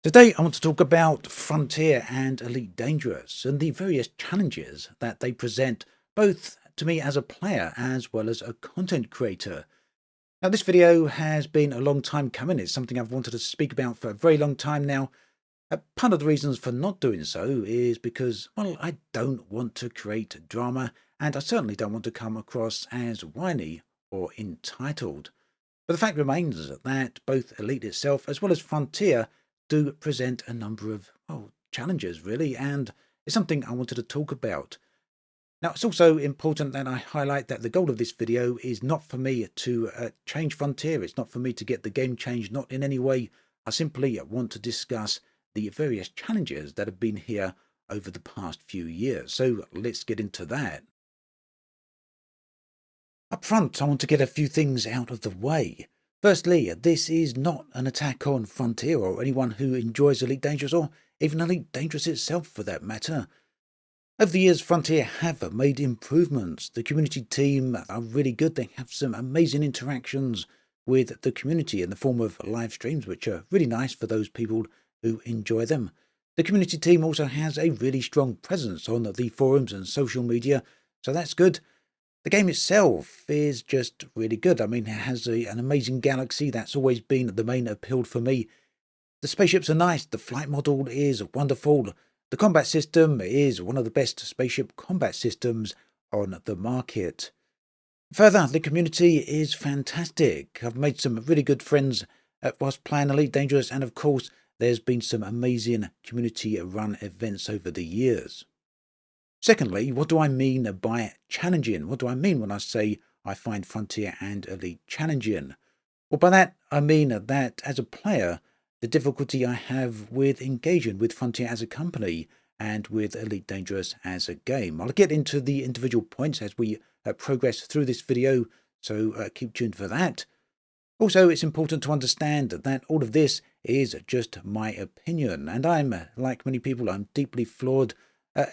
Today, I want to talk about Frontier and Elite Dangerous and the various challenges that they present, both to me as a player as well as a content creator. Now, this video has been a long time coming. It's something I've wanted to speak about for a very long time now. Part of the reasons for not doing so is because, well, I don't want to create drama, and I certainly don't want to come across as whiny or entitled. But the fact remains that both Elite itself as well as Frontier do present a number of, well, challenges really, and it's something I wanted to talk about. Now, it's also important that I highlight that the goal of this video is not for me to change Frontier. It's not for me to get the game changed, not in any way. I simply want to discuss the various challenges that have been here over the past few years. So let's get into that. Up front, I want to get a few things out of the way. Firstly, this is not an attack on Frontier or anyone who enjoys Elite Dangerous or even Elite Dangerous itself for that matter. Over the years, Frontier have made improvements. The community team are really good. They have some amazing interactions with the community in the form of live streams, which are really nice for those people who enjoy them. The community team also has a really strong presence on the forums and social media, so that's good. The game itself is just really good. I mean, it has an amazing galaxy. That's always been the main appeal for me. The spaceships are nice. The flight model is wonderful. The combat system is one of the best spaceship combat systems on the market. Further, the community is fantastic. I've made some really good friends whilst playing Elite Dangerous, and of course, there's been some amazing community-run events over the years. Secondly, what do I mean by challenging? What do I mean when I say I find Frontier and Elite challenging? Well, by that, I mean that as a player, the difficulty I have with engaging with Frontier as a company and with Elite Dangerous as a game. I'll get into the individual points as we progress through this video, so keep tuned for that. Also, it's important to understand that all of this is just my opinion, and I'm, like many people, I'm deeply flawed.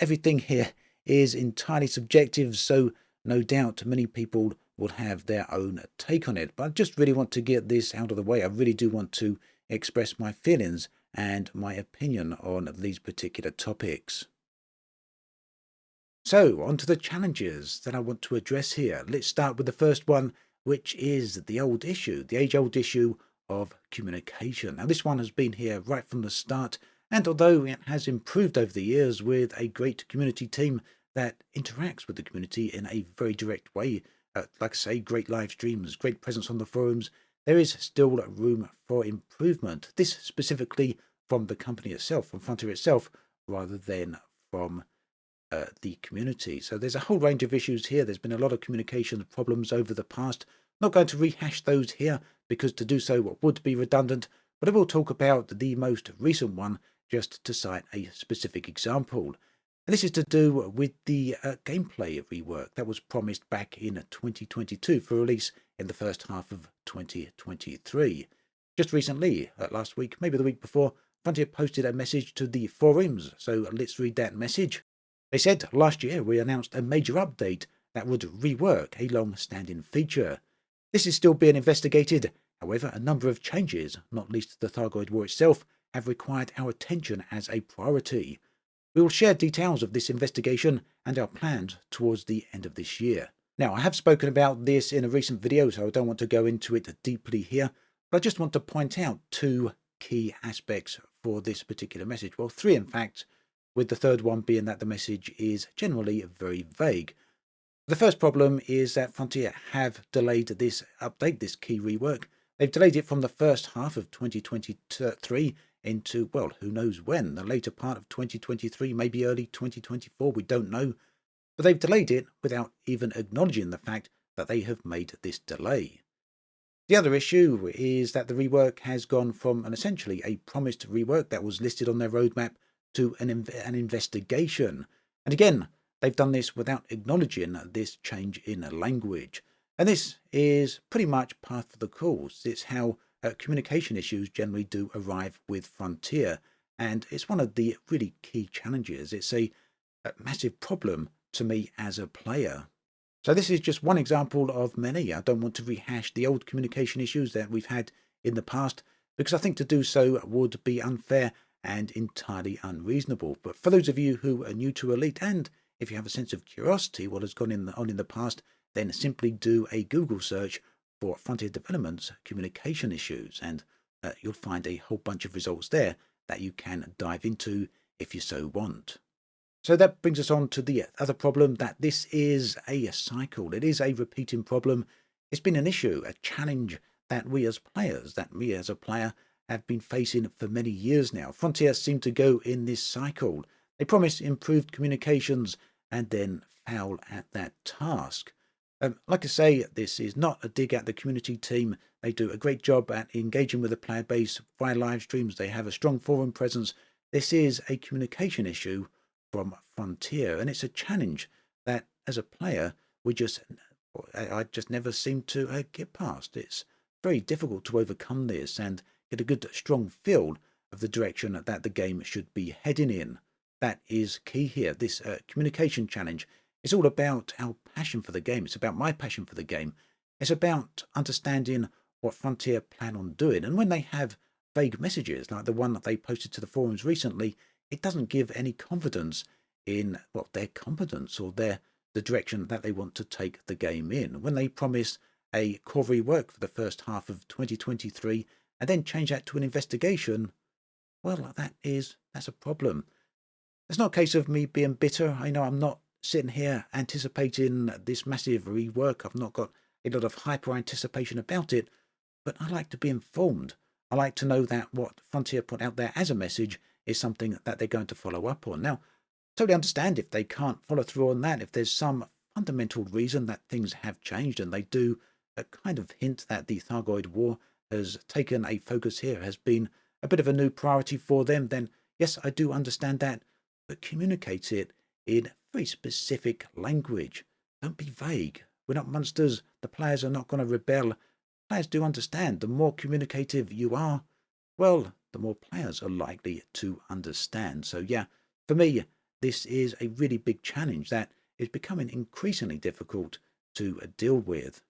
Everything here is entirely subjective, so no doubt many people will have their own take on it. But I just really want to get this out of the way. I really do want to express my feelings and my opinion on these particular topics. So, on to the challenges that I want to address here. Let's start with the first one, which is the old issue, the age-old issue of communication. Now, this one has been here right from the start, and although it has improved over the years with a great community team that interacts with the community in a very direct way, like I say, great live streams, great presence on the forums, there is still room for improvement. This specifically from the company itself, from Frontier itself, rather than from the community. So there's a whole range of issues here. There's been a lot of communication problems over the past. I'm not going to rehash those here because to do so would be redundant, but I will talk about the most recent one just to cite a specific example. And this is to do with the gameplay rework that was promised back in 2022 for release in the first half of 2023. Just recently, last week, maybe the week before, Frontier posted a message to the forums, so let's read that message. They said, last year we announced a major update that would rework a long-standing feature. This is still being investigated. However, a number of changes, not least the Thargoid War itself, have required our attention as a priority. We will share details of this investigation and our plans towards the end of this year. Now, I have spoken about this in a recent video, so I don't want to go into it deeply here, but I just want to point out two key aspects for this particular message. Well, three in fact, with the third one being that the message is generally very vague. The first problem is that Frontier have delayed this update, this key rework. They've delayed it from the first half of 2023 into, well, who knows when, the later part of 2023, maybe early 2024, we don't know. But they've delayed it without even acknowledging the fact that they have made this delay. The other issue is that the rework has gone from essentially a promised rework that was listed on their roadmap to an investigation. And again, they've done this without acknowledging this change in language. And this is pretty much par for the course. It's how communication issues generally do arrive with Frontier, and it's one of the really key challenges. It's a massive problem to me as a player. So this is just one example of many. I don't want to rehash the old communication issues that we've had in the past. because I think to do so would be unfair and entirely unreasonable. But for those of you who are new to Elite, and if you have a sense of curiosity what has gone on in the past, then simply do a Google search for Frontier Development's communication issues, and you'll find a whole bunch of results there that you can dive into if you so want. So that brings us on to the other problem, that this is a cycle. It is a repeating problem. It's been an issue, a challenge that we as players, that me as a player, have been facing for many years now. Frontier seem to go in this cycle. They promise improved communications and then fail at that task. Like I say, this is not a dig at the community team. They do a great job at engaging with the player base via live streams. They have a strong forum presence. This is a communication issue from Frontier, and it's a challenge that as a player I just never seem to get past. It's very difficult to overcome this and get a good strong feel of the direction that the game should be heading in. That is key here. This communication challenge is all about our passion for the game. It's about my passion for the game. It's about understanding what Frontier plan on doing, and when they have vague messages like the one that they posted to the forums recently, it doesn't give any confidence in their competence or the direction that they want to take the game in. When they promise a core rework for the first half of 2023 and then change that to an investigation, well, that's a problem. It's not a case of me being bitter. I know I'm not sitting here anticipating this massive rework. I've not got a lot of hyper anticipation about it, but I like to be informed. I like to know that what Frontier put out there as a message is something that they're going to follow up on. Now, totally understand if they can't follow through on that, if there's some fundamental reason that things have changed and they do a kind of hint that the Thargoid War has taken a focus here, has been a bit of a new priority for them, then yes, I do understand that, but communicate it in very specific language. Don't be vague. We're not monsters. The players are not going to rebel. Players do understand. The more communicative you are, well, the more players are likely to understand. So yeah, for me, this is a really big challenge that is becoming increasingly difficult to deal with.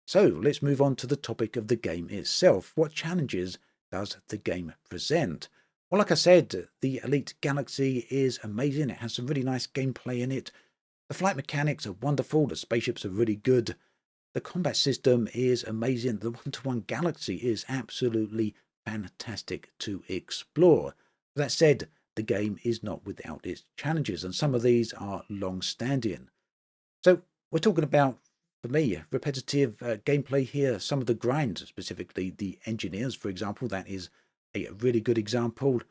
So let's move on to the topic of the game itself. What challenges does the game present? Well, like I said, the Elite Galaxy is amazing. It has some really nice gameplay in it. The flight mechanics are wonderful. The spaceships are really good. The combat system is amazing. The one-to-one galaxy is absolutely fantastic to explore. That said, the game is not without its challenges, and some of these are long-standing. So we're talking about, for me, repetitive gameplay here. Some of the grinds, specifically the engineers, for example, that is a really good example.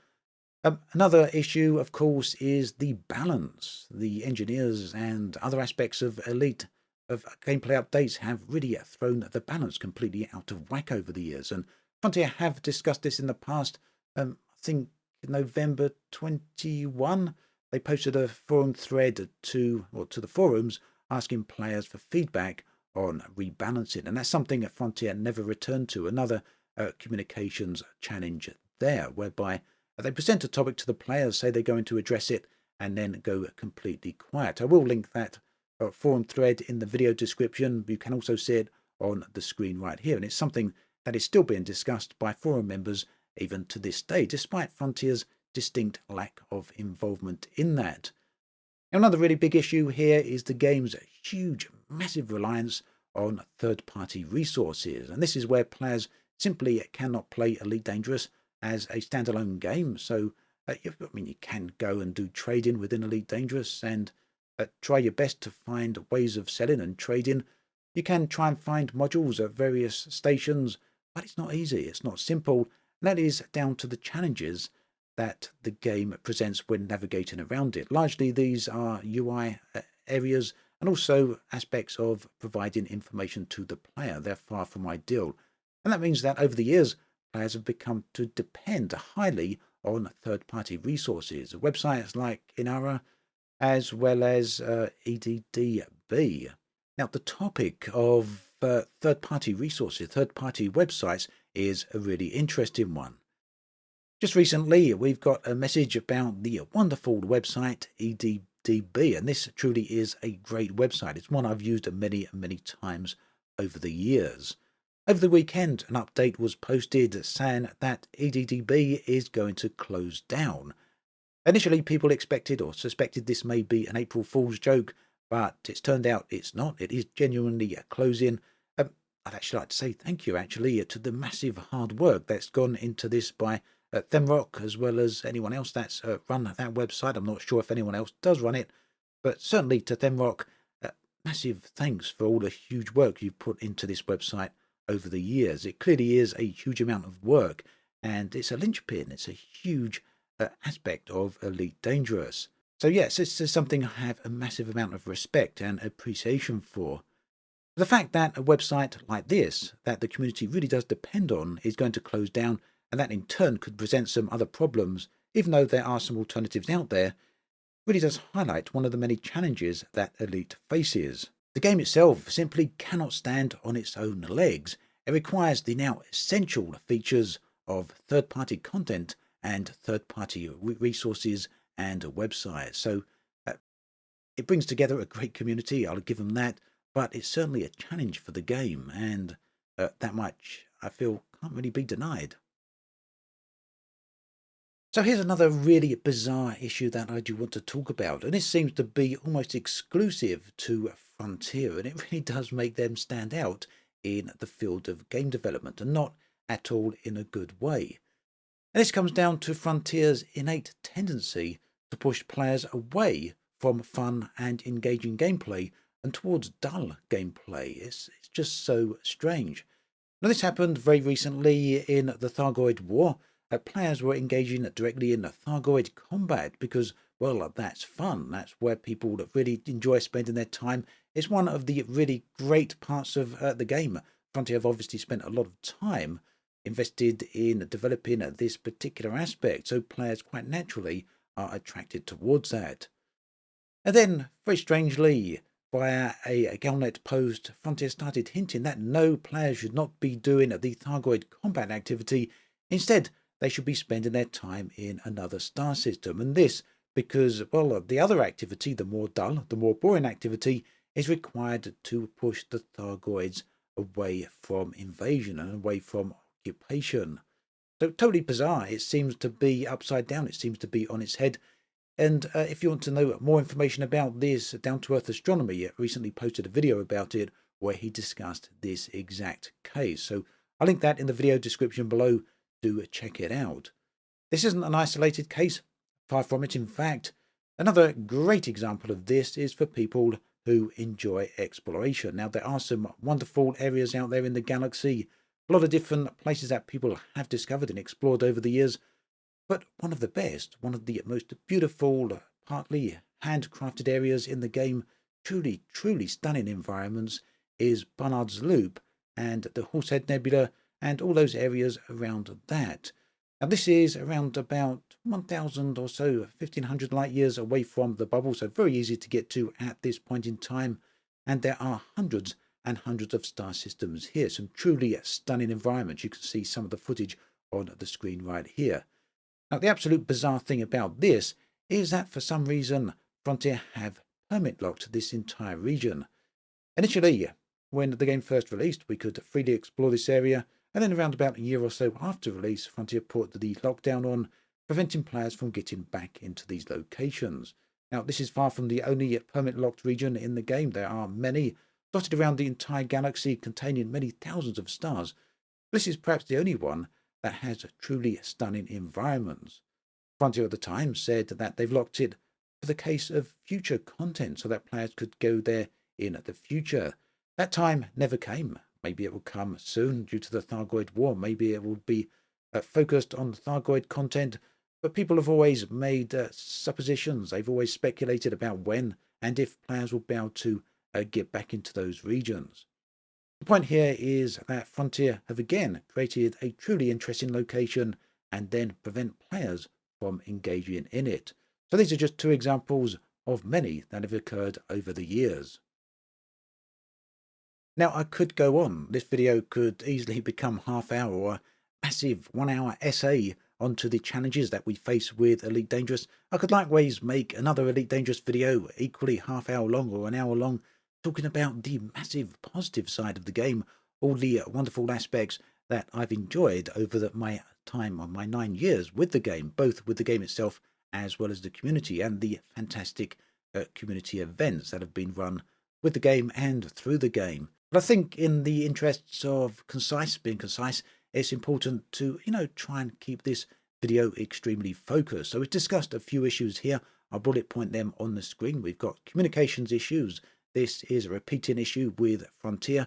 Another issue, of course, is the balance. The engineers and other aspects of Elite of gameplay updates have really thrown the balance completely out of whack over the years. And Frontier have discussed this in the past. I think in November 21, they posted a forum thread to the forums asking players for feedback on rebalancing. And that's something that Frontier never returned to. Another communications challenge there, whereby they present a topic to the players, say they're going to address it, and then go completely quiet. I will link that forum thread in the video description. You can also see it on the screen right here, and it's something that is still being discussed by forum members even to this day, despite Frontier's distinct lack of involvement in that. Another really big issue here is the game's huge, massive reliance on third-party resources, and this is where players simply cannot play Elite Dangerous as a standalone game. So, you can go and do trading within Elite Dangerous and try your best to find ways of selling and trading. You can try and find modules at various stations, but it's not easy. It's not simple. And that is down to the challenges that the game presents when navigating around it. Largely, these are UI areas and also aspects of providing information to the player. They're far from ideal. And that means that over the years, players have become to depend highly on third-party resources, websites like Inara, as well as EDDB. Now, the topic of third-party resources, third-party websites, is a really interesting one. Just recently, we've got a message about the wonderful website EDDB, and this truly is a great website. It's one I've used many, many times over the years. Over the weekend, an update was posted saying that EDDB is going to close down. Initially, people expected or suspected this may be an April Fool's joke, but it's turned out it's not. It is genuinely closing. I'd actually like to say thank you, actually, to the massive hard work that's gone into this by Themrock, as well as anyone else that's run that website. I'm not sure if anyone else does run it, but certainly to Themrock, massive thanks for all the huge work you've put into this website over the years. It clearly is a huge amount of work, and it's a linchpin. It's a huge aspect of Elite Dangerous. So yes, this is something I have a massive amount of respect and appreciation for. The fact that a website like this, that the community really does depend on, is going to close down, and that in turn could present some other problems, even though there are some alternatives out there, really does highlight one of the many challenges that Elite faces. The game itself simply cannot stand on its own legs. It requires the now essential features of third-party content and third-party resources and websites. So it brings together a great community, I'll give them that, but it's certainly a challenge for the game, and that much, I feel, can't really be denied. So here's another really bizarre issue that I do want to talk about, and this seems to be almost exclusive to Frontier, and it really does make them stand out in the field of game development, and not at all in a good way. And this comes down to Frontier's innate tendency to push players away from fun and engaging gameplay and towards dull gameplay. It's just so strange. Now, this happened very recently in the Thargoid War. Players were engaging directly in Thargoid combat because, well, that's fun. That's where people really enjoy spending their time. It's one of the really great parts of the game. Frontier have obviously spent a lot of time invested in developing this particular aspect, so players quite naturally are attracted towards that. And then, very strangely, via a Galnet post, Frontier started hinting that no player should not be doing the Thargoid combat activity. Instead, they should be spending their time in another star system. And this because, well, the other activity, the more dull, the more boring activity, is required to push the Thargoids away from invasion and away from occupation. So totally bizarre. It seems to be upside down. It seems to be on its head. And if you want to know more information about this, Down to Earth Astronomy recently posted a video about it where he discussed this exact case. So I'll link that in the video description below to check it out. This isn't an isolated case. Far from it, in fact. Another great example of this is for people who enjoy exploration. Now, there are some wonderful areas out there in the galaxy, a lot of different places that people have discovered and explored over the years, but one of the best, one of the most beautiful, partly handcrafted areas in the game, truly stunning environments, is Barnard's Loop and the Horsehead Nebula and all those areas around that. Now, this is around about 1,000 or so, 1,500 light years away from the bubble, so very easy to get to at this point in time. And there are hundreds and hundreds of star systems here, some truly stunning environments. You can see some of the footage on the screen right here. Now, the absolute bizarre thing about this is that for some reason, Frontier have permit locked this entire region. Initially, when the game first released, we could freely explore this area, and then around about a year or so after release, Frontier put the lockdown on, preventing players from getting back into these locations. Now, this is far from the only permit-locked region in the game. There are many dotted around the entire galaxy containing many thousands of stars. This is perhaps the only one that has truly stunning environments. Frontier at the time said that they've locked it for the case of future content so that players could go there in the future. That time never came. Maybe it will come soon due to the Thargoid War. Maybe it will be focused on Thargoid content, but people have always made suppositions. They've always speculated about when and if players will be able to get back into those regions. The point here is that Frontier have again created a truly interesting location and then prevent players from engaging in it. So these are just two examples of many that have occurred over the years. Now, I could go on. This video could easily become half-hour or a massive 1-hour essay onto the challenges that we face with Elite Dangerous. I could likewise make another Elite Dangerous video, equally half-hour long or an hour long, talking about the massive positive side of the game, all the wonderful aspects that I've enjoyed over my time on my 9 years with the game, both with the game itself as well as the community and the fantastic community events that have been run with the game and through the game. But I think in the interests of being concise, it's important to, try and keep this video extremely focused. So we've discussed a few issues here. I'll bullet point them on the screen. We've got communications issues. This is a repeating issue with Frontier.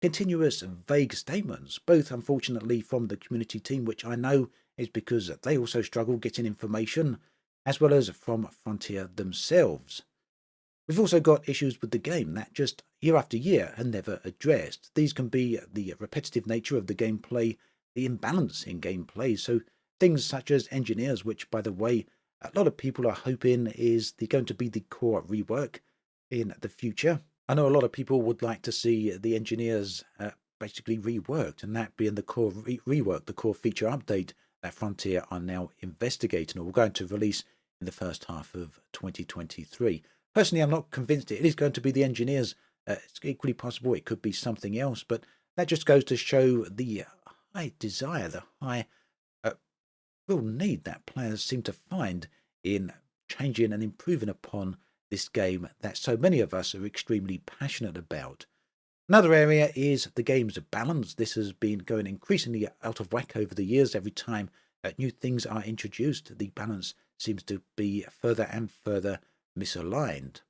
Continuous vague statements, both unfortunately from the community team, which I know is because they also struggle getting information, as well as from Frontier themselves. We've also got issues with the game that just year after year are never addressed. These can be the repetitive nature of the gameplay, the imbalance in gameplay, so things such as engineers, which, by the way, a lot of people are hoping is going to be the core rework in the future. I know a lot of people would like to see the engineers basically reworked, and that being the core rework, the core feature update that Frontier are now investigating, or we're going to release in the first half of 2023. Personally, I'm not convinced it is going to be the engineers. It's equally possible it could be something else, but that just goes to show the high desire, the high real need that players seem to find in changing and improving upon this game that so many of us are extremely passionate about. Another area is the game's balance. This has been going increasingly out of whack over the years. Every time new things are introduced, the balance seems to be further and further misaligned.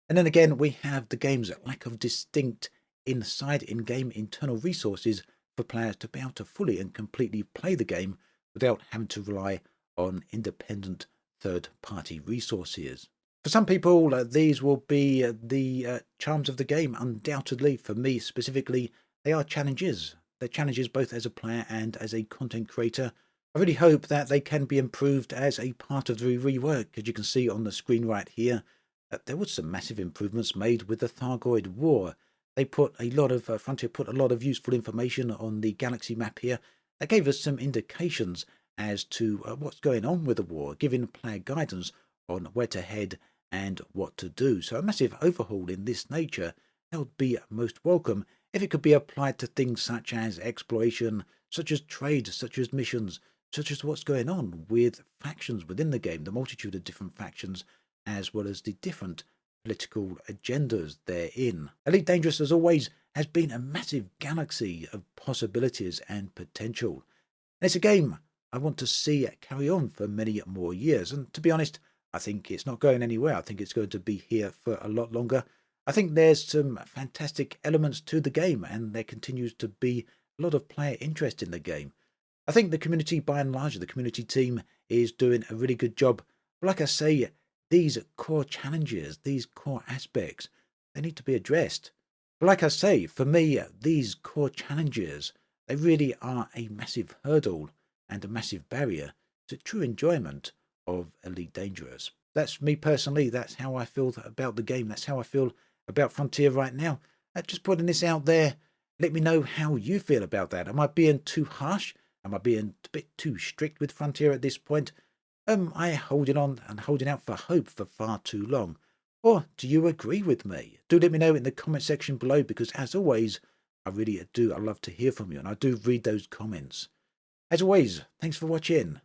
And then again, we have the game's lack of distinct in-game internal resources for players to be able to fully and completely play the game without having to rely on independent third-party resources. For some people, these will be the charms of the game. Undoubtedly, for me specifically, they are challenges. They're challenges both as a player and as a content creator. I really hope that they can be improved as a part of the rework. As you can see on the screen right here, there was some massive improvements made with the Thargoid War. They put a lot of Frontier put a lot of useful information on the galaxy map here that gave us some indications as to what's going on with the war, giving player guidance on where to head and what to do. So a massive overhaul in this nature that would be most welcome if it could be applied to things such as exploration, such as trade, such as missions, such as what's going on with factions within the game, the multitude of different factions, as well as the different political agendas therein. Elite Dangerous, as always, has been a massive galaxy of possibilities and potential. And it's a game I want to see it carry on for many more years. And to be honest, I think it's not going anywhere. I think it's going to be here for a lot longer. I think there's some fantastic elements to the game, and there continues to be a lot of player interest in the game. I think the community, by and large, the community team is doing a really good job. But like I say, these core challenges, these core aspects, they need to be addressed. But like I say, for me, these core challenges, they really are a massive hurdle and a massive barrier to true enjoyment of Elite Dangerous. That's me personally. That's how I feel about the game. That's how I feel about Frontier right now. Just putting this out there. Let me know how you feel about that. Am I being too harsh? Am I being a bit too strict with Frontier at this point? Am I holding on and holding out for hope for far too long? Or do you agree with me? Do let me know in the comment section below, because as always, I really do. I love to hear from you, and I do read those comments. As always, thanks for watching.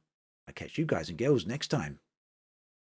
I'll catch you guys and girls next time.